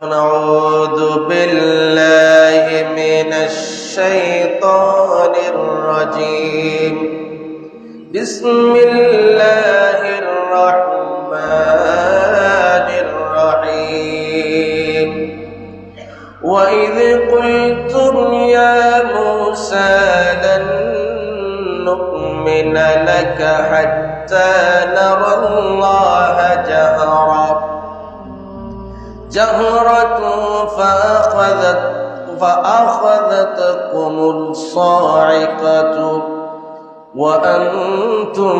نعوذ بالله من الشيطان الرجيم بسم الله الرحمن الرحيم وإذ قلتم يا موسى لن نؤمن لك حتى نرى الله جهرة فأخذتكم الصاعقة وأنتم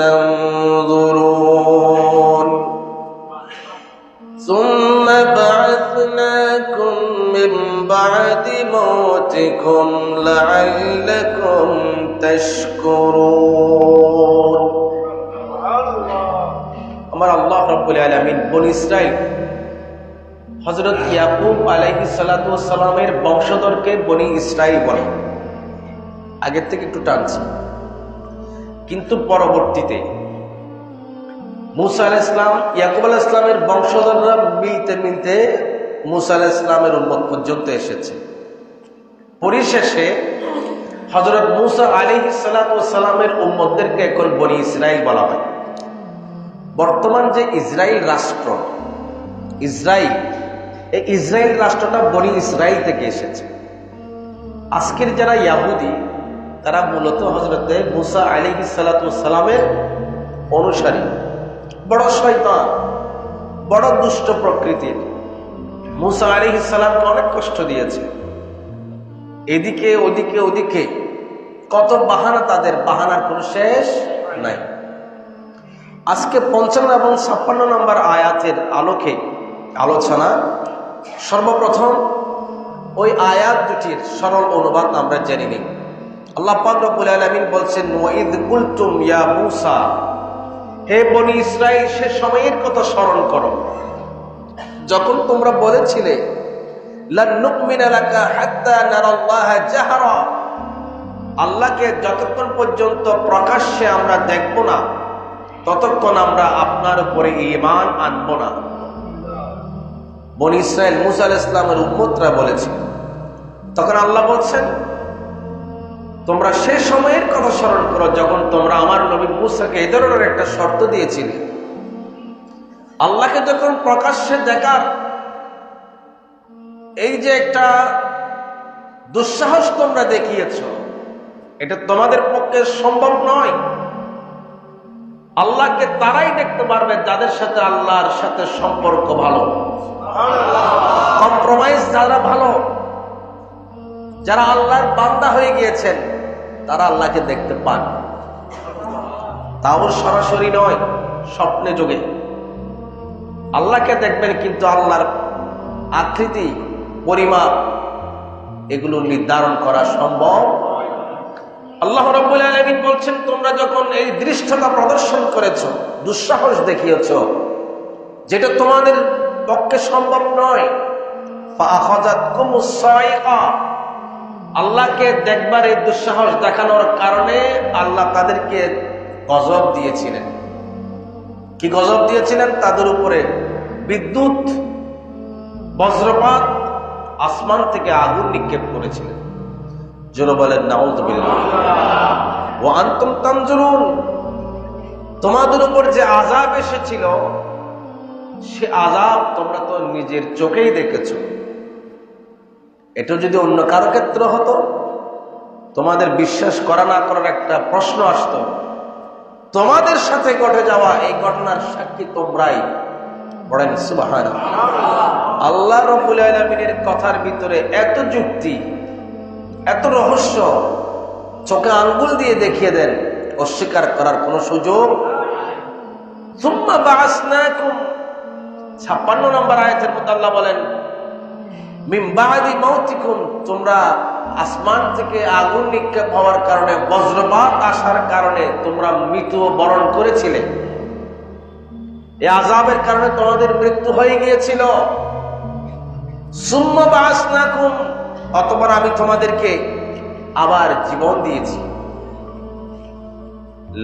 تنظرون ثم بعثناكم من بعد موتكم لعلكم تشكرون আমার আল্লাহ রাব্বুল আলামিন বনী ইসরাইল হযরত ইয়াকুব আলাইহিস সালাতু ওয়াস সালামের বংশধরকে বনী ইসরাইল বলে। আগের থেকে একটু টানছি, কিন্তু পরবর্তীতে মুসা আলাইহিস সালাম ইয়াকুব আলাইহিস সালামের বংশধররা মিলতে মিলতে মুসা আলাইহিস সালামের উম্মত পর্যন্ত এসেছে। পরিশেষে হযরত মুসা আলাইহিস সালাতু ওয়াস সালামের উম্মতদেরকে এখন বনী ইসরাইল বলা হয়। বর্তমান যে ইসরায়েল রাষ্ট্র, এই ইসরায়েল রাষ্ট্রটা বনী ইসরায়েল থেকে এসেছে। আজকের যারা ইয়াহুদি তারা মূলত হযরতে মুসা আলাইহিস সালাতু ওয়াস সালামের অনুসারী, বড় শয়তান, বড় দুষ্ট প্রকৃতির। মুসা আলাইহিস সালামকে অনেক কষ্ট দিয়েছে, এদিকে ওদিকে কত বাহানা, তাদের বাহানার কোনো শেষ নাই। আজকে 55 এবং 56 নম্বর আয়াতের আলোকে আলোচনা। সর্বপ্রথম ওই আয়াত দুটির সরল অনুবাদ আমরা জেনে নিই। আল্লাহ পাক রব্বুল আলামিন বলছেন, ওয়াইদ কুলতুম ইয়া মূসা, হে বনী ইসরাইল, সে সময়ের কথা স্মরণ করো যখন তোমরা বলেছিলে লান নুমিনা লাকা হাত্তা নারাল্লাহা জাহরা, আল্লাহকে যতক্ষণ পর্যন্ত প্রকাশ্যে আমরা দেখব না ততক্ষণ আমরা আপনার উপরে ঈমান আনবো না। বনী ইসরাইল মুসা আলাইহিস সালামের উম্মতরা বলেছে। তখন আল্লাহ বলছেন, তোমরা সে সময়ের কথা স্মরণ করো যখন তোমরা আমার নবী মুসাকে এই ধরনের একটা শর্ত দিয়েছিলে। আল্লাহকে যখন প্রকাশ্যে দেখার এই যে একটা দুঃসাহস তোমরা দেখিয়েছ, এটা তোমাদের পক্ষে সম্ভব নয়। আল্লাহকে তারাই দেখতে পারবে যাদের সাথে আল্লাহর সাথে সম্পর্ক ভালো, কম্প্রোমাইজ যারা ভালো, যারা আল্লাহর বান্দা হয়ে গিয়েছেন তারা আল্লাহকে দেখতে পান। তাও সরাসরি নয়, স্বপ্নে যোগে আল্লাহকে দেখবেন, কিন্তু আল্লাহর আকৃতি, পরিমাপ এগুলো নির্ধারণ করা সম্ভব। আল্লাহ রাব্বুল আলামিন বলছেন, তোমরা যখন এই দৃষ্টতা প্রদর্শন করেছ, দুঃসাহস দেখিয়েছ, যেটা তোমাদের পক্ষে সম্ভব নয়, ফাআখাযাতকুমুস সাইকা, আল্লাহকে দেখবার এই দুঃসাহস দেখানোর কারণে আল্লাহ তাদেরকে গজব দিয়েছিলেন। কি গজব দিয়েছিলেন? তাদের উপরে বিদ্যুৎ, বজ্রপাত, আসমান থেকে আগুন নিক্ষেপ করেছিলেন। জোরে বলেন নাউযুবিল্লাহ। ওয়া আনতুম তানজুরুন, তোমাদের উপর যে আযাব এসেছিল সে আযাব তোমরা তো নিজের চোখেই দেখেছো। এটা যদি অন্য কারো ক্ষেত্রে হতো, তোমাদের বিশ্বাস করা না করার একটা প্রশ্ন আসতো। তোমাদের সাথে ঘটে যাওয়া এই ঘটনার সাক্ষী তোমরাই। পড়েন সুবহানাল্লাহ। আল্লাহ রাব্বুল আলামিনের কথার ভিতরে এত যুক্তি, এত রহস্য, চোখে আঙ্গুল দিয়ে দেখিয়ে দেন, অস্বীকার করার কোন সুযোগ। সুম্মা বাআসনাকুম, 56 নম্বর আয়াতের মধ্যে আল্লাহ বলেন, মিন বাদি মাউতিকুম, তোমরা আসমান থেকে আগুন নিক্ষেপ হওয়ার কারণে, বজ্রপাত আসার কারণে তোমরা মৃত্যু বরণ করেছিলে। এই আযাবের কারণে তোমাদের মৃত্যু হয়ে গিয়েছিল। সুম্মা বাআসনাকুম, অতঃপর আমি তোমাদেরকে আবার জীবন দিয়েছি।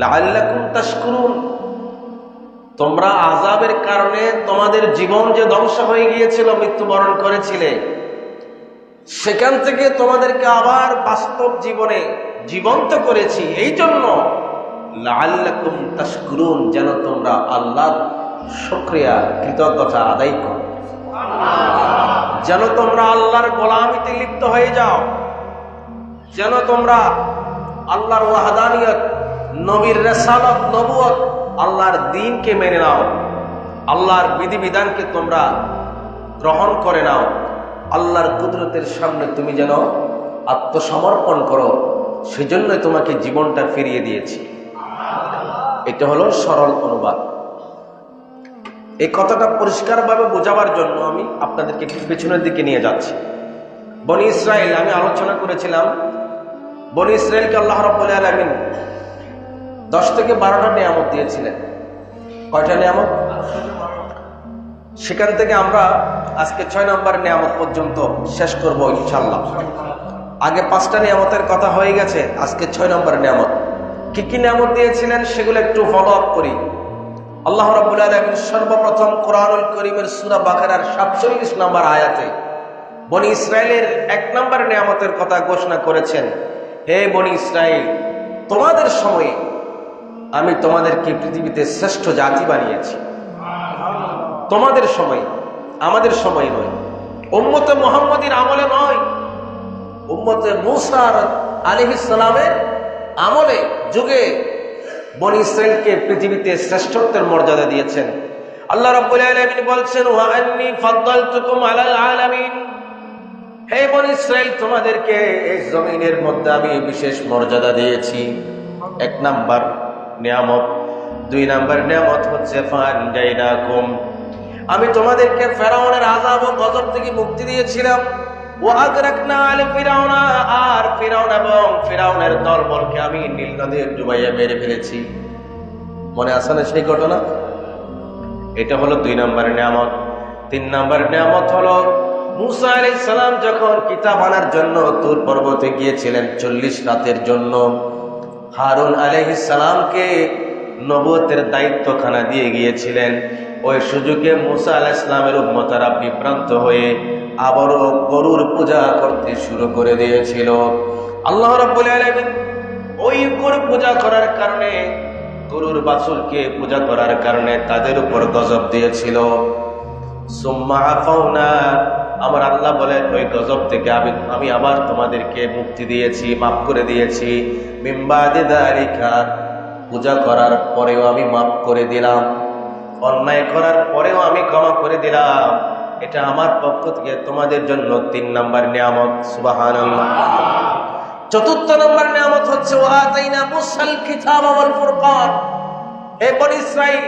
লাআল্লাকুম তাশকুরুন, তোমরা আযাবের কারণে তোমাদের জীবন যে ধ্বংস হয়ে গিয়েছিল, মৃত্যুবরণ করেছিলে, সেখান থেকে তোমাদেরকে আবার বাস্তব জীবনে জীবন্ত করেছি, এই জন্য লাআল্লাকুম তাশকুরুন, যেন তোমরা আল্লাহর শুকরিয়া কৃতজ্ঞতা আদায় করো, যেন তোমরা আল্লাহর গোলামিতে লিপ্ত হয়ে যাও, যেন তোমরা আল্লাহর ওয়াহদানিয়ত, নবীর রিসালাত, নবুয়ত, আল্লাহর দ্বীনকে মেনে নাও, আল্লাহর বিধিবিধানকে তোমরা গ্রহণ করে নাও, আল্লাহর কুদরতের সামনে তুমি যেন আত্মসমর্পণ করো, সেজন্য তোমাকে জীবনটা ফিরিয়ে দিয়েছি। এটা হলো সরল অনুবাদ। এই কথাটা পরিষ্কারভাবে বোঝাবার জন্য আমি আপনাদেরকে একটু পেছনের দিকে নিয়ে যাচ্ছি। বনি ইসরাইল, আমি আলোচনা করেছিলাম, বনি ইসরাইলকে আল্লাহ রাব্বুল আলামিন 10 থেকে 12টা নিয়ামত দিয়েছিলেন। কয়টা নিয়ামত? সেখান থেকে আমরা আজকে 6 নম্বর নিয়ামত পর্যন্ত শেষ করব ইনশাআল্লাহ। আগে 5টা নিয়ামতের কথা হয়ে গেছে, আজকে 6 নম্বর নিয়ামত। কি কি নিয়ামত দিয়েছিলেন সেগুলো একটু ফলো আপ করি। আল্লাহ রাব্বুল আলামিন সর্বপ্রথম কোরআনুল কারীমের সূরা বাকারার 47 নম্বর আয়াতে বনি ইসরাইলের 1 নম্বর নিয়ামতের কথা ঘোষণা করেছেন। হে বনি ইসরাইল, তোমাদের সময়ে আমি তোমাদেরকে পৃথিবীতে শ্রেষ্ঠ জাতি বানিয়েছি। তোমাদের সময়, আমাদের সময় নয়, উম্মতে মুহাম্মাদীর আমলে নয়, উম্মতে মূসা আলাইহিস সালামের আমলে, যুগে বনি ইসরাইলকে পৃথিবীতে শ্রেষ্ঠত্বের মর্যাদা দিয়েছেন। আল্লাহ রাব্বুল আলামিন বলছেন, ওয়া আন্নী ফাদ্দালতুকুম আলাল আলামিন, হে বনি ইসরাইল, তোমাদেরকে এই জমিনের মধ্যে আমি বিশেষ মর্যাদা দিয়েছি। 1 নাম্বার নিয়ামত। 2 নাম্বার নিয়ামত হচ্ছে ফানজাইনাকুম, আমি তোমাদেরকে ফেরাউনের আযাব ও গজব থেকে মুক্তি দিয়েছিলাম। ওয়া আগরাকনা আলা ফিরাউনা, আর ফিরাউন এবং ফিরাউনের দলবলকে আমি নীল নদে ডুবাইয়া মেরে ফেলেছি। মনে আছে না সেই ঘটনা? এটা হলো 2 নম্বর নিয়ামত। 3 নম্বর নিয়ামত হলো মূসা আলাইহিস সালাম যখন কিতাব আনার জন্য তুর পর্বতে গিয়েছিলেন 40 রাতের জন্য, হারুন আলাইহিস সালামকে নবুয়তের দায়িত্বখানা দিয়ে গিয়েছিলেন। ওই সুযোগে মূসা আলাইহিস সালামের উম্মতরা বিভ্রান্ত হয়ে আবারও গরুর পূজা করতে শুরু করে দিয়েছিল। আল্লাহ রাব্বুল আলামিন ওই গরু পূজা করার কারণে, গরুর বাছুরকে পূজা করার কারণে তাদের উপর গজব দিয়েছিল। সুম্মা আফাউনা, আমার আল্লাহ বলেন ওই গজব থেকে আমি আবার তোমাদেরকে মুক্তি দিয়েছি, মাফ করে দিয়েছি। মিন বাদি যালিকা, পূজা করার পরেও আমি মাফ করে দিলাম, অন্যায় করার পরেও আমি ক্ষমা করে দিলাম। এটা আমার পক্ষ থেকে তোমাদের জন্য 3 নম্বর নিয়ামত। সুবহানাল্লাহ। 4 নম্বর নিয়ামত হচ্ছে ওয়া আতাইনা মুসাল কিতাবা ওয়াল ফুরকান, হে বনি ইসরাইল,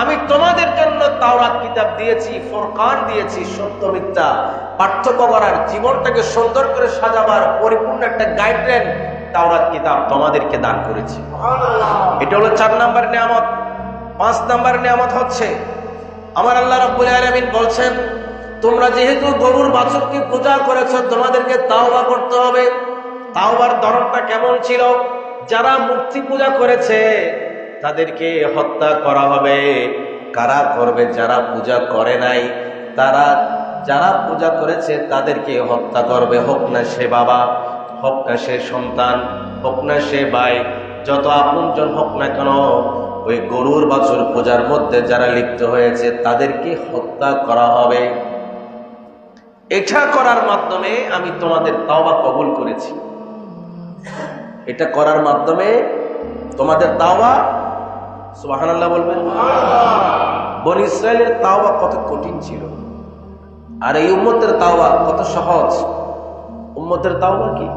আমি তোমাদের জন্য তাওরাত কিতাব দিয়েছি, ফুরকান দিয়েছি, সত্য মিথ্যা পার্থক্য করার, জীবনটাকে সুন্দর করে সাজাবার পরিপূর্ণ একটা গাইডলাইন তাওরাত কিতাব তোমাদেরকে দান করেছি। এটা হলো 4 নম্বর নিয়ামত। 5 নম্বর নিয়ামত হচ্ছে আমার আল্লাহ রাব্বুল আলামিন বলছেন, তোমরা যেহেতু গরুর বাছুরকে পূজা করেছো, তোমাদেরকে তাওবা করতে হবে। তাওবার ধরনটা কেমন ছিল? যারা মূর্তি পূজা করেছে তাদেরকে হত্যা করা হবে। কারা করবে? যারা পূজা করে নাই, তারা যারা পূজা করেছে তাদেরকে হত্যা করবে। হোক না সে বাবা, হোক না সে সন্তান, হোক না সে ভাই, যত আপনজন হোক না কেন, ওই গরুর বাছুর পূজার মধ্যে যারা লিপ্ত হয়েছে তাদেরকে হত্যা করা হবে। এটা করার মাধ্যমে আমি তোমাদের তাওবা কবুল করেছি। এটা করার মাধ্যমে তোমাদের তাওবা, সুবহানাল্লাহ বলবেন। বনি ইসরাইলের তাওবা কত কঠিন ছিল, আর এই উম্মতের তাওবা কত সহজ। উম্মতের তাওবা কি?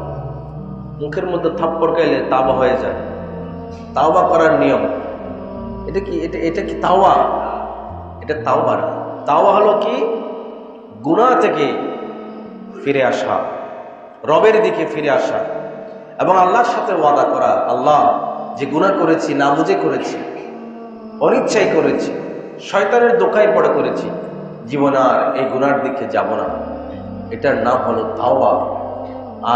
মুখের মধ্যে থাপ্পড় খাইলে তাওবা হয়ে যায়। তাওবা করার নিয়ম এটা কি? এটা কি তাওবা? এটা তাওবা না। তাওবা হলো কি? গুনাহ থেকে ফিরে আসা, রবের দিকে ফিরে আসা এবং আল্লাহর সাথে ওয়াদা করা, আল্লাহ যে গুনাহ করেছি, না বুঝে করেছি, অনিচ্ছাই করেছি, শয়তানের দোকায় পড়ে করেছি, জীবনে আর এই গুনার দিকে যাব না, এটার নাম হলো তাওবা।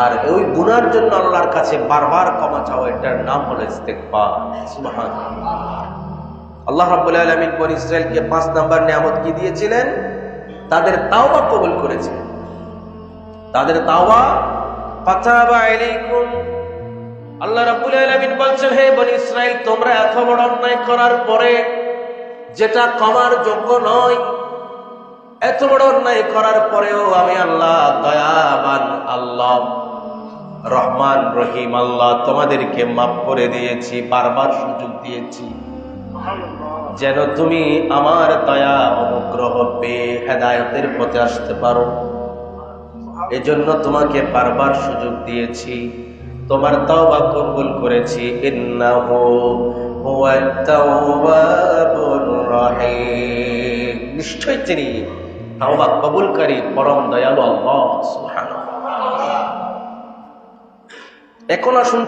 আর ওই গুনার জন্য আল্লাহর কাছে বারবার ক্ষমা চাওয়া, এটার নাম হলো ইস্তেগফার। সুবহানাল্লাহ। আল্লাহ রাব্বুল আলামিন বনী ইসরাইলকে 5 নাম্বার নিয়ামত কি দিয়েছিলেন? তাদের তাওবা কবুল করেছিলেন। তাদের তাওবা ফাতাবা আলাইকুম। আল্লাহ রাব্বুল আলামিন বলছেন, হে বনী ইসরাইল, তোমরা এত বড় অন্যায় করার পরে যেটা ক্ষমার যোগ্য নয়, এত বড় অন্যায় করার পরেও আমি আল্লাহ দয়াবান আল্লাহ রহমান রহিম আল্লাহ তোমাদেরকে মাফ করে দিয়েছি, বারবার সুযোগ দিয়েছি যেন তুমি আমার দয়া অনুগ্রহ পেয়ে হেদায়েতের পথে আসতে পারো। এজন্য তোমাকে বারবার সুযোগ দিয়েছি, তোমার তাওবা কবুল করেছি। ইন্নাহু হুয়াত তাওয়াবুর রহিম, নিশ্চয় তিনি তাওবা কবুলকারী পরম দয়ালু আল্লাহ সুবহানাহু। এখন আসুন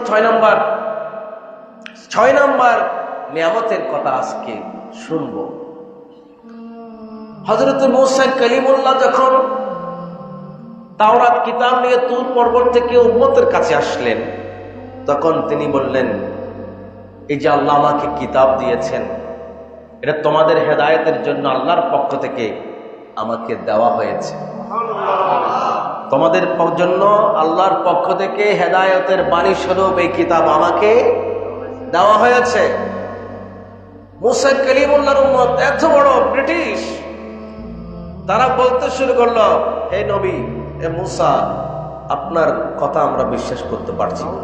6 নম্বর নিয়ামতের কথা আজকে শুনবো। হযরত মূসা কালিমুল্লাহ যখন তাওরাত কিতাব নিয়ে তুর পর্বত থেকে উম্মতের কাছে আসলেন, তখন তিনি বললেন, এই যে আল্লাহ আমাকে কিতাব দিয়েছেন, এটা তোমাদের হেদায়েতের জন্য আল্লাহর পক্ষ থেকে আমাকে দেওয়া হয়েছে। তোমাদের জন্য আল্লাহর পক্ষ থেকে হেদায়েতের বাণী স্বরূপ এই কিতাব আমাকে দেওয়া হয়েছে। মূসা কালিমুল্লাহর উম্মত এত বড় ব্রিটিশ, তারা বলতে শুরু করলো, হে নবী, হে মূসা, আপনার কথা আমরা বিশ্বাস করতে পারছি না।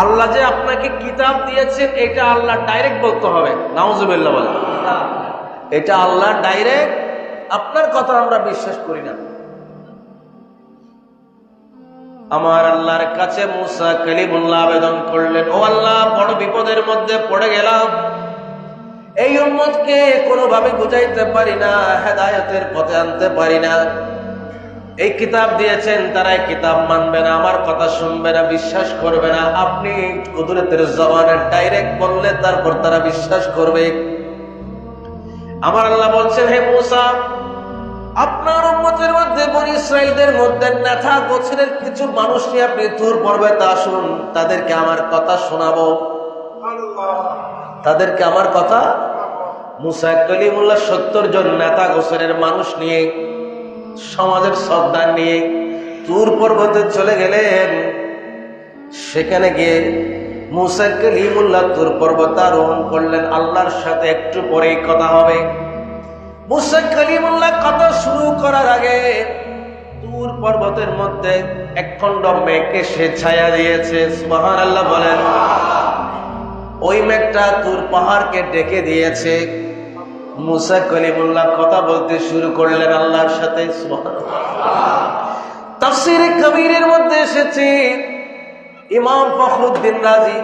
আল্লাহ যে আপনাকে কিতাব দিয়েছেন এটা আল্লাহ ডাইরেক্ট বলতে হবে, নাউজুবিল্লাহ বলেন। এটা আল্লাহ ডাইরেক্ট, আপনার কথা আমরা বিশ্বাস করি না। আমার আল্লাহর কাছে মূসা কালিমুল্লাহ আবেদন করলেন, ও আল্লাহ, বড় বিপদের মধ্যে পড়ে গেলাম, এই উম্মতকে কোনোভাবে বুঝাইতে পারি না, হেদায়েতের পথে আনতে পারি না। এই কিতাব দিয়েছেন, তারা এই কিতাব মানবে না, আমার কথা শুনবে না, বিশ্বাস করবে না। আপনি কুদরতের জবানে ডাইরেক্ট বললে তারপর তারা বিশ্বাস করবে। আমার আল্লাহ বলছেন, হে মূসা, আপনার উম্মতের মধ্যে বনী ইসরাইলদের মধ্যে নেতা গোছের কিছু মানুষ নিয়ে আপনি তুর পর্বতে আসুন, তাদেরকে আমার কথা শোনাবো। তাদেরকে আমার কথা। মূসা কালিমুল্লাহ 70 জন নেতা গোছের মানুষ নিয়ে, সমাজের সর্দার নিয়ে তুর পর্বতে চলে গেলেন। সেখানে গিয়ে মূসা কালিমুল্লাহ তুর পর্বত আরোহণ করলেন। আল্লাহর সাথে একটু পরেই কথা হবে। মূসা কালিমুল্লাহ কথা শুরু করার আগে তুর পর্বতের মধ্যে একখণ্ড মেঘ এসে ছায়া দিয়েছে। সুবহানাল্লাহ বলেন। ওই মেঘটা তুর পাহাড়কে ডেকে দিয়েছে। মূসা কালিমুল্লাহ কথা বলতে শুরু করলেন আল্লাহর সাথে। তাফসীরে কবীরের মধ্যে এসেছে, ইমাম ফখরুদ্দিন রাজি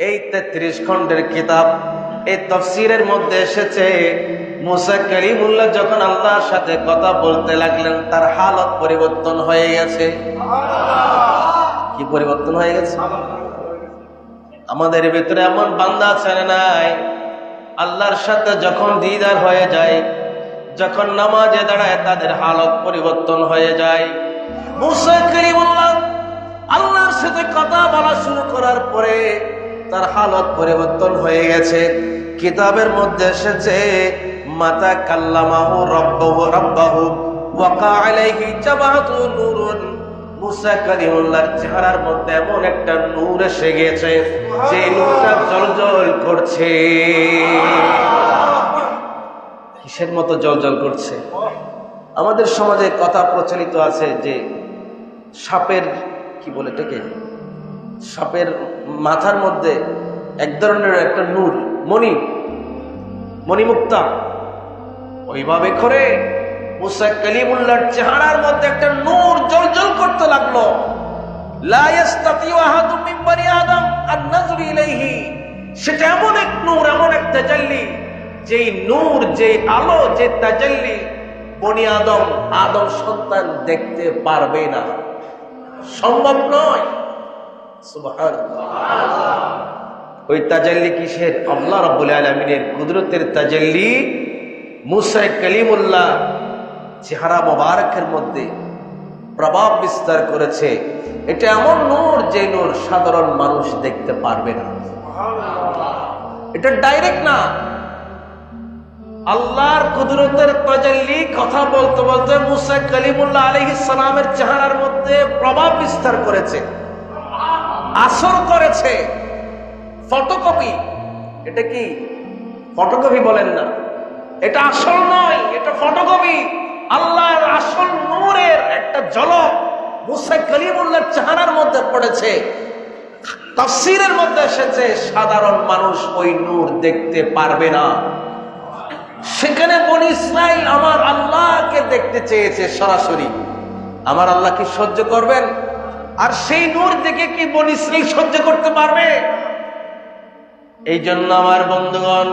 এই 33 খণ্ডের কিতাব, এই তাফসীরের মধ্যে এসেছে, মূসা কালিমুল্লাহ যখন আল্লাহর সাথে কথা বলতে লাগলেন, তার হালত পরিবর্তন হয়ে গেছে। কি পরিবর্তন হয়ে গেছে? আমাদের ভিতরে এমন বান্দা আছে না নাই, আল্লাহর সাথে যখন দিদার হয়ে যায়, যখন নামাজে দাঁড়ায়, তাদের হালত পরিবর্তন হয়ে যায়। মূসা কালিমুল্লাহ আল্লাহর সাথে কথা বলা শুরু করার পরে তার হালত পরিবর্তন হয়ে গেছে। কিতাবের মধ্যে এসেছে, মাতা কাল্লামাহু রাব্বাহু ওয়াকা আলাইহি জাবাতু নূরুন। মূসা কালিমুল্লাহর চেহারার মধ্যে এমন একটা নূর এসে গেছে, যে নূরটা জ্বলজ্বল করছে। কিসের মতো জ্বলজ্বল করছে? আমাদের সমাজে কথা প্রচলিত আছে যে সাপের, কি বলে এটাকে, সাপের মাথার মধ্যে এক ধরনের একটা নূর, মণিমুক্তা, ওইভাবে করে মূসা কালিমুল্লাহর চেহারার মধ্যে একটা নূর জ্বলজ্বল করতে লাগলো। লা ইস্তাতিউ আহাদুম মিন বনি আদম আন নাযরি ইলাইহি। সেটা এমন এক নূর, এমন এক তাজাল্লি, যেই নূর, যেই আলো, যে তাজাল্লি বনি আদম সন্তান দেখতে পারবে না, সম্ভব নয়। সুবহানাল্লাহ। ওই তাজাল্লি কিসের? আল্লাহ রাব্বুল আলামিনের কুদরতের তাজাল্লি মূসা কালিমুল্লাহ চেহারা মোবারকের মধ্যে প্রভাব বিস্তার করেছে। এটা এমন নূর, যে নূর সাধারণ মানুষ দেখতে পারবে না। এটা ডাইরেক্ট না। আল্লাহর কুদরতের তাজাল্লি কথা বলতে বলতে মুসা কালিমুল্লাহ আলাইহিস সালামের চেহারার মধ্যে প্রভাব বিস্তার করেছে, আসর করেছে। ফটোকপি, এটা কি ফটোকপি বলেন না, এটা আসল নয়, এটা ফটোকপি। আল্লাহর আসল নূরের একটা ঝলক মুসা কালিমুল্লাহর চেহারার মধ্যে পড়েছে। তাফসীরের মধ্যে এসেছে সাধারণ মানুষ ওই নূর দেখতে পারবে না। সেখানে বনি ইসরাইল আমার আল্লাহকে দেখতে চেয়েছে সরাসরি। আমার আল্লাহ কি সহ্য করবেন? আর সেই নূর দেখে কি বনি ইসরাইল সহ্য করতে পারবে? এই জন্য আমার বন্ধুগণ,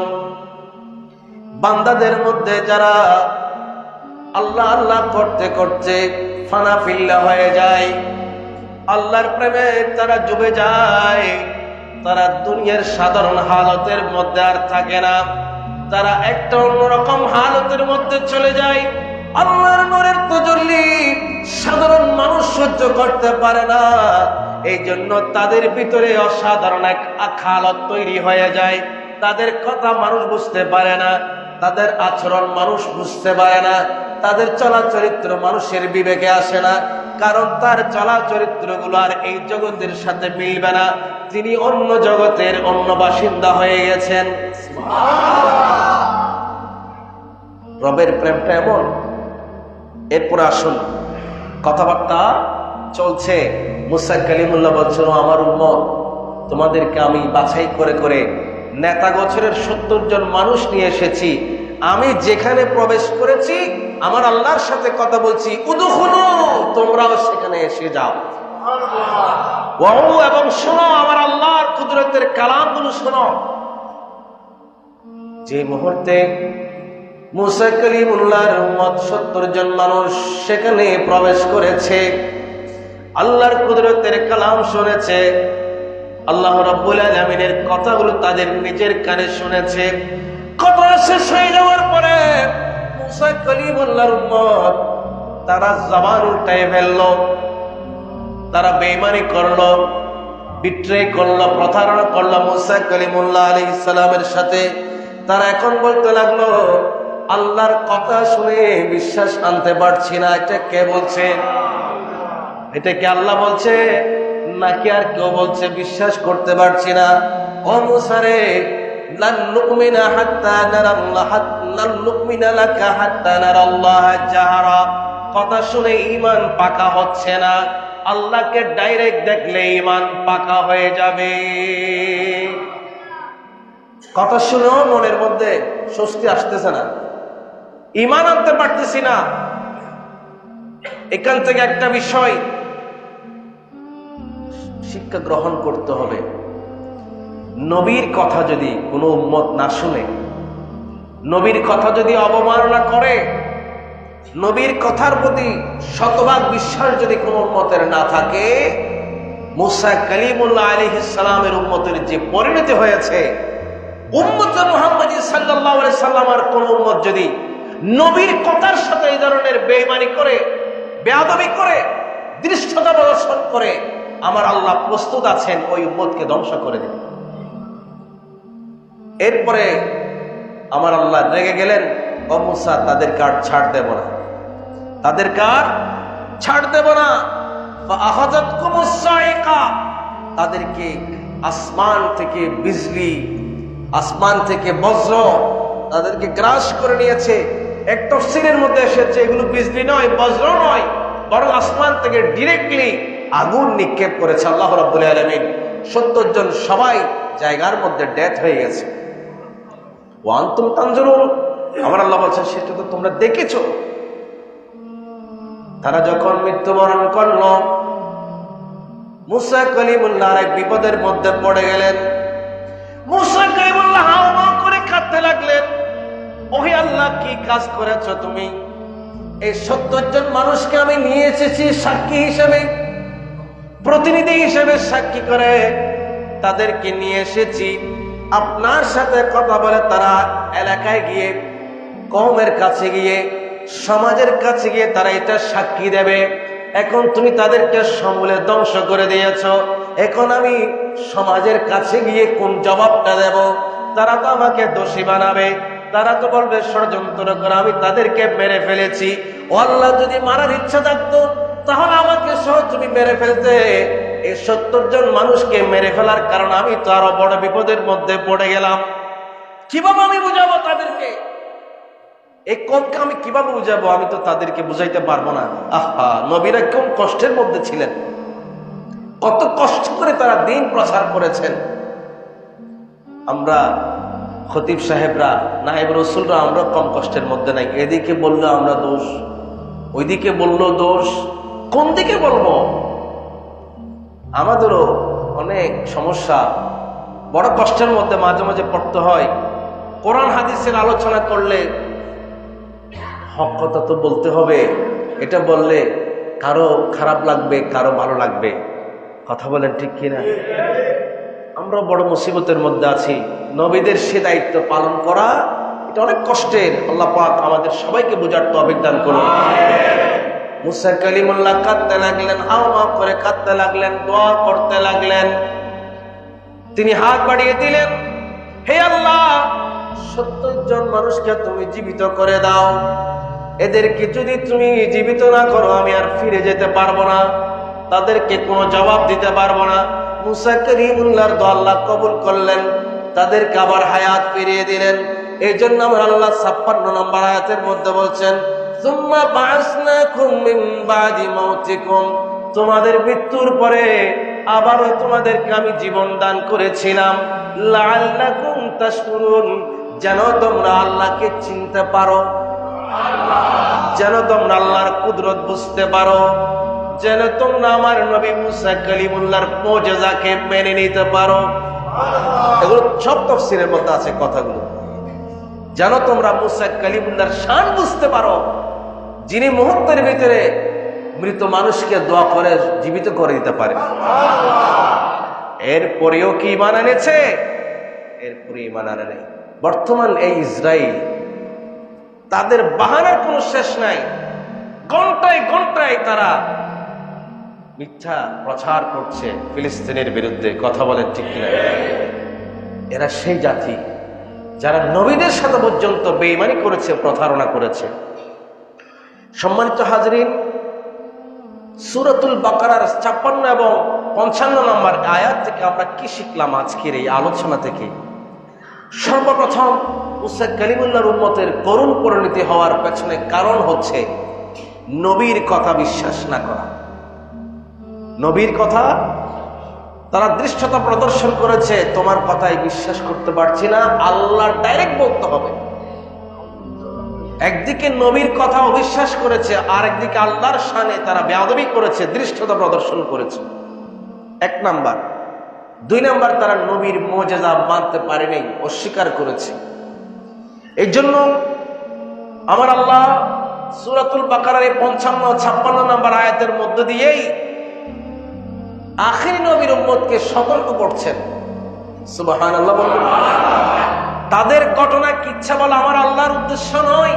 বান্দাদের মধ্যে যারা আল্লাহ আল্লাহ করতে করতে ফানা ফিল্লা হয়ে যায়, আল্লাহর প্রেমে তারা ডুবে যায়, তারা দুনিয়ার সাধারণ হালতের মধ্যে আর থাকে না, তারা একটা অন্যরকম হালতের মধ্যে চলে যায়। আল্লাহর নূরের তাজাল্লি সাধারণ মানুষ সহ্য করতে পারে না। এই জন্য তাদের ভিতরে অসাধারণ এক হালত তৈরি হয়ে যায়। তাদের কথা মানুষ বুঝতে পারে না, তাদের আচরণ মানুষ বুঝতে পারে না, তাদের চলা চরিত্র মানুষের বিবেকে আসে না। কারণ তার চলা চরিত্রগুলো আর এই জগতের সাথে মিলবে না। তিনি অন্য জগতের অন্য বাসিন্দা হয়ে গেছেন। রবের প্রেমটা এমন। এরপর আসুন, কথাবার্তা চলছে। মুসা কালিমুল্লাহ বলছেন, আমার উম্মত, তোমাদেরকে আমি বাছাই করে করে নেতা গোছের 70 জন মানুষ নিয়ে এসেছি। আমি যেখানে প্রবেশ করেছি আমার আল্লাহর সাথে কথা বলছি, উদখুলু, তোমরাও সেখানে এসে যাও। ওয়াউ, এবং শোনো আমার আল্লাহর কুদরতের কালামগুলো শোনো। যে মুহূর্তে মুসা কালিমুল্লাহর উম্মত 70 জন মানুষ সেখানে প্রবেশ করেছে, আল্লাহর কুদরতের কালাম শুনেছে, আল্লাহ রাব্বুল আলামিনের কথাগুলো তাদের নিজের কানে শুনেছে। কথা শেষ হয়ে যাওয়ার পরে মুসা কালিমুল্লাহর উম্মত তারা জবান উল্টায় ফেললো, তারা বেঈমানি করলো, বিট্রে করলো, প্রতারণা করলো মুসা কালিমুল্লাহ আলাইহিস সালামের সাথে। তারা এখন বলতে লাগলো, আল্লাহর কথা শুনে বিশ্বাস আনতে পারছি না। এটা কে বলছে? এটা কি আল্লাহ বলছে নাকি আর কেউ বলছে? বিশ্বাস করতে পারছি না। ও মুসা রে, লান নুমিনা হাত্তা নারাল্লাহ, লান নুমিনা লাকা হাত্তা নারাল্লাহ জাহরা। কথা শুনে ঈমান পাকা হচ্ছে না। আল্লাহকে ডাইরেক্ট দেখলে ঈমান পাকা হয়ে যাবে। কথা শুনেও মনের মধ্যে স্বস্তি আসতেছে না, ঈমান আনতে পারতেছি না। এখান থেকে একটা বিষয় শিক্ষা গ্রহণ করতে হবে। নবীর কথা যদি কোনো উম্মত না শুনে, নবীর কথা যদি অবমাননা করে, নবীর কথার প্রতি শতভাগ বিশ্বাস যদি কোনো উম্মতের না থাকে, মুসা কালিমুল্লাহ আলাইহিস সালামের উম্মতের যে পরিণতি হয়েছে, উম্মতে মুহাম্মদী সাল্লাল্লাহু আলাইহি সাল্লামের কোন উম্মত যদি নবীর কথার সাথে এই ধরনের বেঈমানি করে, বেয়াদবি করে, দৃষ্টতা প্রদর্শন করে, আমার আল্লাহ প্রস্তুত আছেন ওই উম্মতকে ধ্বংস করে দেবেন। এরপরে আমার আল্লাহ রেগে গেলেন, ও মুসা, তাদের কার ছাড় দেব না, তাদের কার ছাড় দেব না। ফাআখাযাতকুমুস সাইকা, তাদেরকে আসমান থেকে বিজলি, আসমান থেকে বজ্র তাদেরকে গ্রাস করে নিয়েছে। এক তাফসীরের মধ্যে এসেছে এগুলো বিজলি নয়, বজ্র নয়, বরং আসমান থেকে ডিরেক্টলি আগুন নিক্ষেপ করেছে আল্লাহ রাব্বুল আলামিন। 70 জন সবাই জায়গার মধ্যে ডেথ হয়ে গেছে। ওয়া আনতুম তানজুরুন, আমার আল্লাহ বলছেন সেটা তো তোমরা দেখেছো। তারা যখন মৃত্যুবরণ করল, মুসা কালিমুল্লাহ এক বিপদের মধ্যে পড়ে গেলেন। মুসা কালিমুল্লাহ হাওমাও করে কাঁদতে লাগলেন, ওহে আল্লাহ, কি কাজ করেছো তুমি? এই 70 জন মানুষকে আমি নিয়ে এসেছি সাক্ষী হিসেবে, প্রতিনিধি হিসেবে সাক্ষী করে তাদেরকে নিয়ে এসেছি আপনার সাথে কথা বলে তারা এলাকায় গিয়ে, কওমের কাছে গিয়ে, সমাজের কাছে গিয়ে তারা এটা সাক্ষী দেবে। এখন তুমি তাদেরকে সমূলে ধ্বংস করে দিয়েছ। এখন আমি সমাজের কাছে গিয়ে কোন জবাবটা দেব? তারা তো আমাকে দোষী বানাবে, তারা তো বলবে ষড়যন্ত্র করে আমি তাদেরকে মেরে ফেলেছি। ও আল্লাহ, যদি মারার ইচ্ছা থাকতো তাহলে আমাকে সহ তুমি মেরে ফেলতে। এই 70 জন মানুষকে মেরে ফেলার কারণে আমি তো আরো বড় বিপদের মধ্যে পড়ে গেলাম। কিভাবে আমি বুঝাবো তাদেরকে? এই কমকে আমি কিভাবে বুঝাবো? আমি তো তাদেরকে বুঝাইতে পারবো না। আহা, নবীরা কোন কষ্টের মধ্যে ছিলেন, কত কষ্ট করে তারা দিন প্রচার করেছেন। আমরা খতিব সাহেবরা, নায়েব রসুলরা, আমরা কম কষ্টের মধ্যে নাই। এদিকে বললো আমরা দোষ, ওইদিকে বললো দোষ, কোন দিকে বলবো? আমাদেরও অনেক সমস্যা, বড় কষ্টের মধ্যে মাঝে মাঝে পড়তে হয়। কোরআন হাদিসের আলোচনা করলে হক কথা তো বলতে হবে। এটা বললে কারো খারাপ লাগবে, কারো ভালো লাগবে। কথা বলেন ঠিক কিনা? আমরা বড় মুসিবতের মধ্যে আছি। নবীদের সে দায়িত্ব পালন করা এটা অনেক কষ্টের। আল্লাহ পাক আমাদের সবাইকে বোঝার তৌফিক দান করুন। মুসা কালিমুল্লাহ কাঁদতে লাগলেন, হাওয়া করে কাঁদতে লাগলেন, দোয়া করতে লাগলেন। তিনি হাত বাড়িয়ে দিলেন, হে আল্লাহ, 70 জন মানুষকে তুমি জীবিত করে দাও। এদেরকে যদি তুমি জীবিত না করো আমি আর ফিরে যেতে পারবো না, তাদেরকে কোনো জবাব দিতে পারবো না। মুসা কালিমুল্লাহর দোয়া আল্লাহ কবুল করলেন, তাদেরকে আবার হায়াত ফিরিয়ে দিলেন। এই জন্য আমার আল্লাহ 56 নম্বর আয়াতের মধ্যে বলছেন, সুম্মা বা'আসনাকুম মিন বা'দি মাউতিকুম, তোমাদের মৃত্যুর পরে আবারও তোমাদেরকে আমি জীবন দান করেছিলাম, লাআল্লাকুম তাশকুরুন, যেন তোমরা আল্লাহকে চিনতে পারো, যেন তোমরা আল্লাহর কুদরত বুঝতে পারো, যেন তোমরা আমার নবী মুসা কালিমুল্লাহর মুজিজাকে মেনে নিতে পারো। এগুলো সব তাফসীরের মধ্যে আছে কথাগুলো। যেন তোমরা মুসা কালিমুল্লাহর শান বুঝতে পারো, যিনি মুহূর্তের ভিতরে মৃত মানুষকে দোয়া করে জীবিত করে দিতে পারে। এরপরেও কি ঈমান এনেছে? এরপরে ঈমান আনে নাই। বর্তমান এই ইসরায়েল, তাদের বাহানার কোনো শেষ নাই। ঘন্টায় ঘন্টায় তারা মিথ্যা প্রচার করছে ফিলিস্তিনের বিরুদ্ধে। কথা বলেন ঠিক কিনা? এরা সেই জাতি যারা নবীদের সাথে পর্যন্ত বেঈমানি করেছে, প্রতারণা করেছে। সম্মানিত হাজরিন, সূরাতুল বাকারার 56 এবং 55 নম্বর আয়াত থেকে আমরা কি শিখলাম আজকের এই আলোচনা থেকে? সর্বপ্রথম মুসা কালিমুল্লাহর উম্মতের করুণ পরিণতি হওয়ার পেছনে কারণ হচ্ছে নবীর কথা বিশ্বাস না করা। নবীর কথা তারা দৃষ্টতা প্রদর্শন করেছে, তোমার কথাই বিশ্বাস করতে পারছি না, আল্লাহ ডাইরেক্ট বলতে হবে। একদিকে নবীর কথা অবিশ্বাস করেছে, আর একদিকে আল্লাহর শানে তারা বেয়াদবি করেছে, দৃষ্টতা প্রদর্শন করেছে। 1 নাম্বার। 2 নাম্বার, তারা নবীর মুজিজা মানতে পারেনি, অস্বীকার করেছে। এই জন্য আমার আল্লাহ সূরাতুল বাকারার 55-56 নম্বর আয়াতের মধ্য দিয়েই আখিরি নবীর উম্মতকে সতর্ক করছেন। সুবহানাল্লাহ বলুন। তাদের ঘটনা কিচ্ছা বলা আমার আল্লাহর উদ্দেশ্য নয়।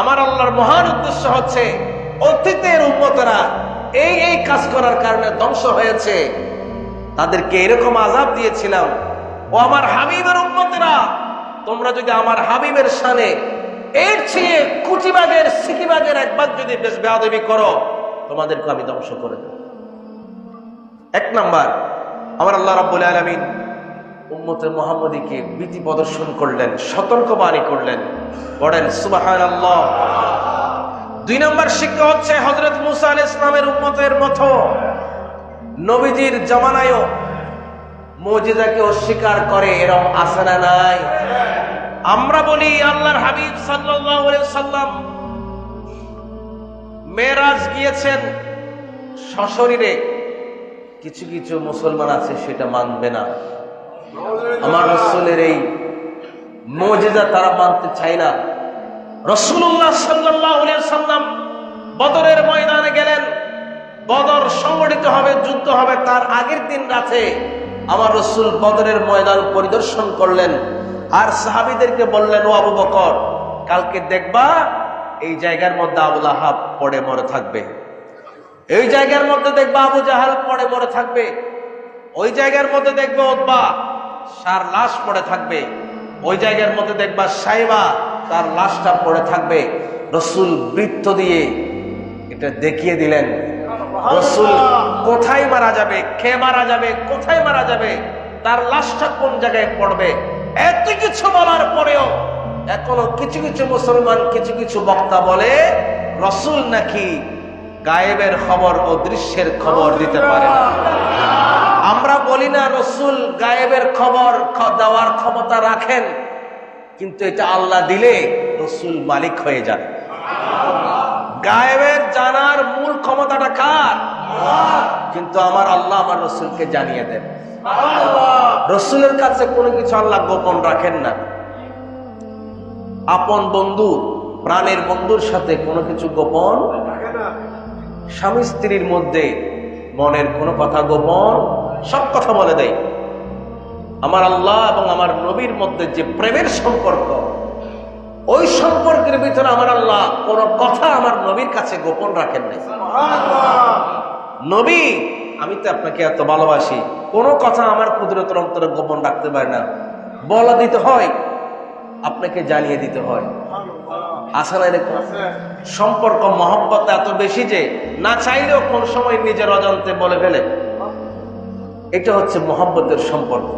আমার আল্লাহর মহান উদ্দেশ্য হচ্ছে অতীতের উম্মতেরা এই এই কাজ করার কারণে ধ্বংস হয়েছে, তাদেরকে এরকম আযাব দিয়েছিলাম। ও আমার হাবিবের উম্মতেরা, তোমরা যদি আমার হাবিবের শানে এর চেয়ে কুচিবাগের সিকিবাগের একবার যদি বেশ বেয়াদবি করো, তোমাদেরকে আমি ধ্বংস করে দেব। 1 নাম্বার, আমার আল্লাহ রাব্বুল আলামিন উম্মতে মুহাম্মদীকে ভীতি প্রদর্শন করলেন, সতর্কবাণী করলেন। পড়েন সুবহানাল্লাহ। 2 নাম্বার শিক্ষা হচ্ছে হযরত মূসা আলাইহিস সালামের উম্মতের মতো নবীজির জামানায়ও মুজিজাকে অস্বীকার করে, এরকম আছে না নাই? আমরা বলি আল্লাহর হাবিব সাল্লাল্লাহু আলাইহি সাল্লাম মেরাজ গিয়েছেন সশরীরে। কিছু কিছু মুসলমান আছে সেটা মানবে না। আমার রাসূলের এই মুজিজা তারা মানতে চায় না। রাসূলুল্লাহ সাল্লাল্লাহু আলাইহি সাল্লাম বদরের ময়দানে গেলেন। বদর সংগঠিত হবে, যুদ্ধ হবে, তার আগের দিন রাতে আমার রাসূল বদরের ময়দান পরিদর্শন করলেন আর সাহাবীদেরকে বললেন, ও আবু বকর, কালকে দেখবা এই জায়গার মধ্যে আবু লাহাব পড়ে মরে থাকবে, এই জায়গার মধ্যে দেখবা আবু জাহাল পড়ে মরে থাকবে, ওই জায়গার মধ্যে দেখবে উতবা, তার লাশ পড়ে থাকবে। ওই জায়গার মধ্যে দেখবা সাইবা তার লাশটা পড়ে থাকবে। রসুল বৃত্ত দিয়ে এটা দেখিয়ে দিলেন রসুল কোথায় মারা যাবে, কে মারা যাবে, কোথায় মারা যাবে, তার লাশটা কোন জায়গায় পড়বে। এত কিছু বলার পরেও এখনো কিছু কিছু মুসলমান, কিছু কিছু বক্তা বলে রসুল নাকি গায়েবের খবর ও দৃশ্যের খবর দিতে পারে না। আমরা বলি না রসুল গায়েবের খবর দেওয়ার ক্ষমতা রাখেন, কিন্তু এটা আল্লাহ দিলে রসুল মালিক হয়ে যান। গায়েবের জানার মূল ক্ষমতাটা কার? কিন্তু আমার আল্লাহ আমার রসুলকে জানিয়ে দেন। রসুলের কাছে কোনো কিছু আল্লাহ গোপন রাখেন না। আপন বন্ধু, প্রাণের বন্ধুর সাথে কোনো কিছু গোপন, স্বামী স্ত্রীর মধ্যে মনের কোনো কথা গোপন, সব কথা বলে দেয়। আমার আল্লাহ এবং আমার নবীর মধ্যে যে প্রেমের সম্পর্ক, ওই সম্পর্কের ভিতরে আমার আল্লাহ কোনো কথা আমার নবীর কাছে গোপন রাখেন নাই। নবী, আমি তো আপনাকে এত ভালোবাসি, কোনো কথা আমার কুদরতের অন্তরে গোপন রাখতে পারে না, বলা দিতে হয়, আপনাকে জানিয়ে দিতে হয়। আসলে এরকম সম্পর্ক মহব্বত এত বেশি যে না চাইলেও কোন সময় নিজের অজান্তে বলে ফেলে। এটা হচ্ছে মহব্বতের সম্পর্ক।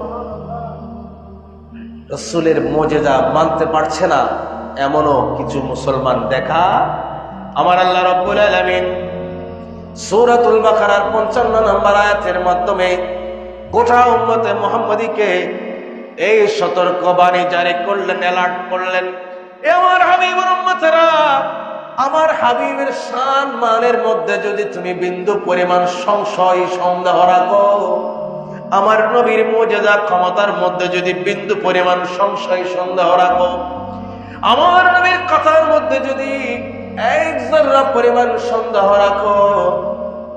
রসুলের মুজিজা মানতে পারছে না এমনও কিছু মুসলমান দেখা আমার আল্লাহ রাব্বুল আলামিন সূরাতুল বাকারার 55 নম্বর আয়াতের মাধ্যমে গোটা উম্মতে মুহাম্মাদীকে এই সতর্কবাণী জারি করলেন, অ্যালার্ট করলেন। আমার হাবিবের উম্মতেরা, আমার হাবিবের শান মানের মধ্যে যদি তুমি বিন্দু পরিমাণ সংশয় সন্দেহ রাখো, আমার নবীর মুজিজা ক্ষমতার মধ্যে যদি বিন্দু পরিমাণ সংশয় সন্দেহ রাখো, আমার নবীর কথার মধ্যে যদি এক যারা পরিমাণ সন্দেহ রাখো,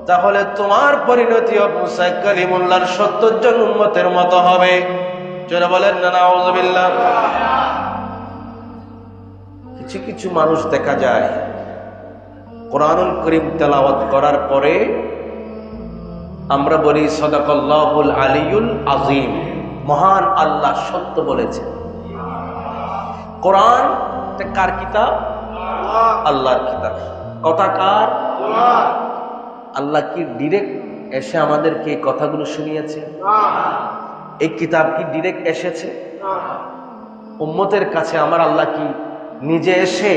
তাহলে তোমার পরিণতি মুসা কালিমুল্লাহর 70 জন উম্মতের মতো হবে। যারা বলেন না নাউযুবিল্লাহ। কিছু কিছু মানুষ দেখা যায় কোরআনুল কারীম তেলাওয়াত করার পরে আমরা বলি সাদাকাল্লাহুল আলিয়ুল আযীম, মহান আল্লাহ সত্য বলেছেন। কোরআন কার কিতাব? আল্লাহর কিতাব। কথা কার? আল্লাহ কি ডিরেক্ট এসে আমাদেরকে এই কথাগুলো শুনিয়েছে? এই কিতাব কি ডিরেক্ট এসেছে? উম্মতের কাছে আমার আল্লাহ কি নিজে এসে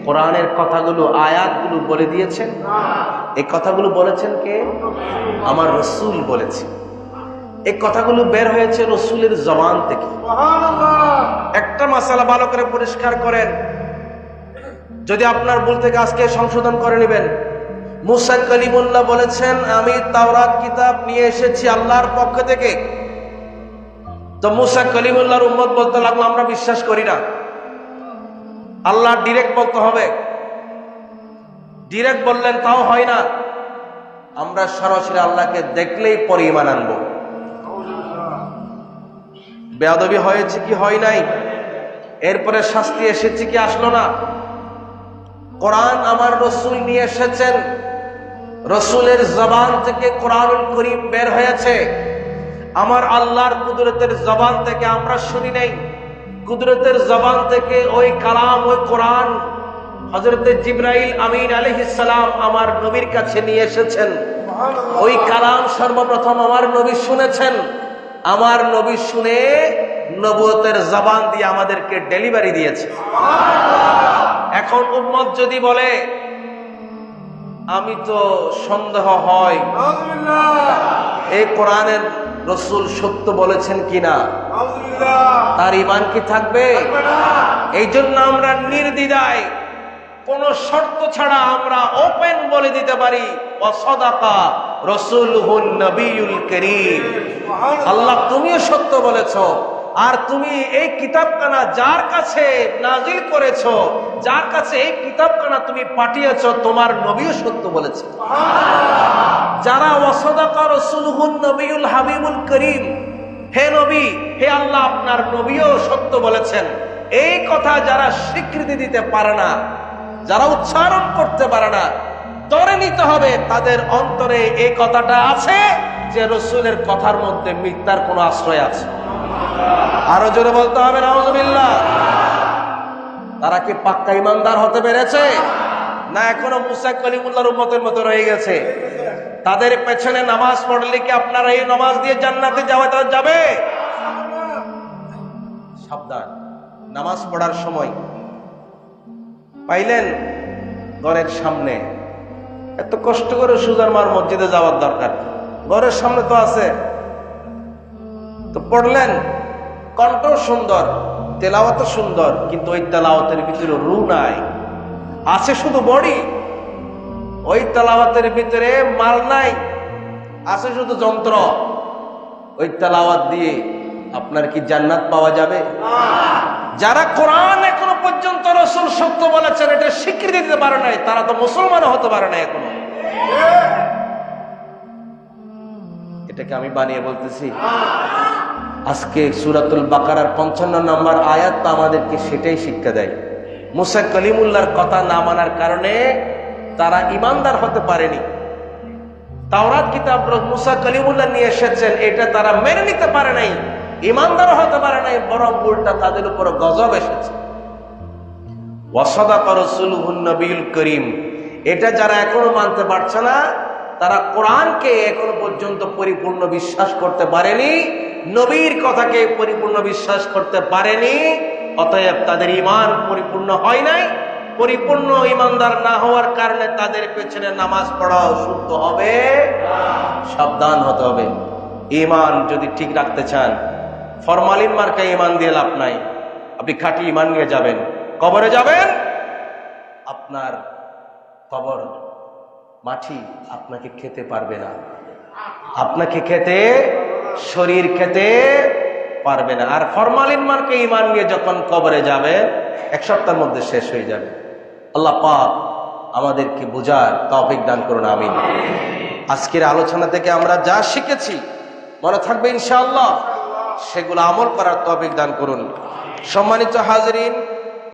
কোরআনের কথাগুলো, আয়াতগুলো বলে দিয়েছেন? এই কথাগুলো বলেছেন কে? আমার রসুল বলেছে। এই কথাগুলো বের হয়েছে রসুলের জবান থেকে। একটা মাসালা ভালো করে পরিষ্কার করেন, যদি আপনার ভুল থেকে আজকে সংশোধন করে নেবেন। মুসা কালিমুল্লাহ বলেছেন, আমি তাওরাত কিতাব নিয়ে এসেছি আল্লাহর পক্ষ থেকে। তো মুসা কালিমুল্লাহর উম্মত বলতে লাগলো, আমরা বিশ্বাস করি না, আল্লাহ ডিরেক্ট বলতে হবে। ডিরেক্ট বললেন তাও হয় না, আমরা সরাসরি আল্লাহকে দেখলেই পরে ঈমান আনবো। বেয়াদবি হয়েছে কি হয় নাই? এরপরে শাস্তি এসেছে কি আসলো না? কোরআন আমার রসুল নিয়ে এসেছেন, রসুলের জবান থেকে কোরআনুল কারীম বের হয়েছে। আমার আল্লাহর কুদরতের জবান থেকে আমরা শুনি নাই, কুদরতের জবান থেকে ওই কালাম, ওই কোরআন হযরত জিবরাইল আমিন আলাইহিস সালাম আমার নবীর কাছে নিয়ে এসেছেন। ওই কালাম সর্বপ্রথম আমার নবী শুনেছেন। আমার নবী শুনে নবুয়তের জবান দিয়ে আমাদেরকে ডেলিভারি দিয়েছে। এখন উম্মত যদি বলে আমি তো সন্দেহ হয় এই কোরআনের রসুল সত্য বলেছেন কিনা, তার ঈমান কি থাকবে? এই জন্য আমরা নির্দ্বিধায় কোন শর্ত ছাড়া আমরা ওপেন বলে দিতে পারি, ওয়াসাদাকা রাসূলুহুন নবিয়ুল কারীম। আল্লাহ তুমিও সত্য বলেছো, আর তুমি এই কিতাবখানা যার কাছে নাজিল করেছো, যার কাছে এই কিতাবখানা তুমি পাঠিয়েছো, তোমার নবীও সত্য বলেছে। যারা ওয়াসাদাকা রাসূলুহুন নবিয়ুল হাবিবুল কারীম, হে নবী, হে আল্লাহ আপনার নবীও সত্য বলেছেন, এই কথা যারা স্বীকৃতি দিতে পারে না, যারা উচ্চারণ করতে পারে না, ধরে নিতে হবে তাদের অন্তরে এই কথাটা আছে যে রসুলের কথার মধ্যে মিথ্যার কোনো আশ্রয় আছে। আরো জোরে বলতে হবে নাউজুবিল্লাহ। তারা কি পাক্কা ইমানদার হতে পেরেছে, না এখনো মুসা কলিমুল্লাহর উম্মতের মতো রয়ে গেছে? তাদের পেছনে নামাজ পড়লে কি আপনারা এই নামাজ দিয়ে জান্নাতে যাবে? সাবধান। নামাজ পড়ার সময় পাইলেন ঘরের সামনে, এত কষ্ট করে সুজার মার মসজিদে যাওয়ার দরকার, ঘরের সামনে তো আছে, তো পড়লেন, কণ্ঠ সুন্দর, তেলাওয়াত সুন্দর, কিন্তু ওই তেলাওয়াতের ভিতরে রু নাই, আছে শুধু বডি। ওই তেলাওয়াতের ভিতরে মাল নাই, আছে শুধু যন্ত্র। ওই তেলাওয়াত দিয়ে আপনার কি জান্নাত পাওয়া যাবে? যারা কোরআন এখনো পর্যন্ত রাসূল সত্য বলেছেন এটা স্বীকৃতি দিতে পারে নাই, তারা তো মুসলমান হতে পারে না এখনো। এটাকে আমি বানিয়ে বলতেছি? আজকে সূরাতুল বাকারার 55 নম্বর আয়াত আমাদেরকে সেটাই শিক্ষা দেয়। মুসা কলিমুল্লাহর কথা না মানার কারণে তারা ইমানদার হতে পারেনি। তাওরাত কিতাব মুসা কলিমুল্লাহ নিয়ে এসেছেন, এটা তারা মেনে নিতে পারে নাই, ইমানদার হতে পারে নাই, বরং উল্টা তাদের উপর গজব এসেছে। ওয়াসাদাকা রাসূলুহুন নবিয়ুল করিম, এটা যারা এখনো মানতে পারছে না, তারা কোরআনকে এখনো পর্যন্ত পরিপূর্ণ বিশ্বাস করতে পারেনি, নবীর কথাকে পরিপূর্ণ বিশ্বাস করতে পারেনি, অতএব তাদের ঈমান পরিপূর্ণ হয় নাই। পরিপূর্ণ ঈমানদার না হওয়ার কারণে তাদের পেছনে নামাজ পড়াও শুদ্ধ হবে। সাবধান হতে হবে। ঈমান যদি ঠিক রাখতে চান, ফরমালিন মার্কা ঈমান দিয়ে লাভ নাই। আপনি খাঁটি ঈমান নিয়ে যাবেন, কবরে যাবেন, আপনার কবর মাটি আপনাকে খেতে পারবে না, আপনাকে খেতে, শরীর খেতে পারবে না। আর ফরমালিন মার্কে ঈমান নিয়ে যখন কবরে যাবে, এক সপ্তাহের মধ্যে শেষ হয়ে যাবে। আল্লাহ পাক আমাদেরকে বোঝার তৌফিক দান করুন, আমিন। আজকের আলোচনা থেকে আমরা যা শিখেছি মনে থাকবে ইনশাআল্লাহ, সেগুলো আমল করার তৌফিক দান করুন। সম্মানিত হাজিরিন,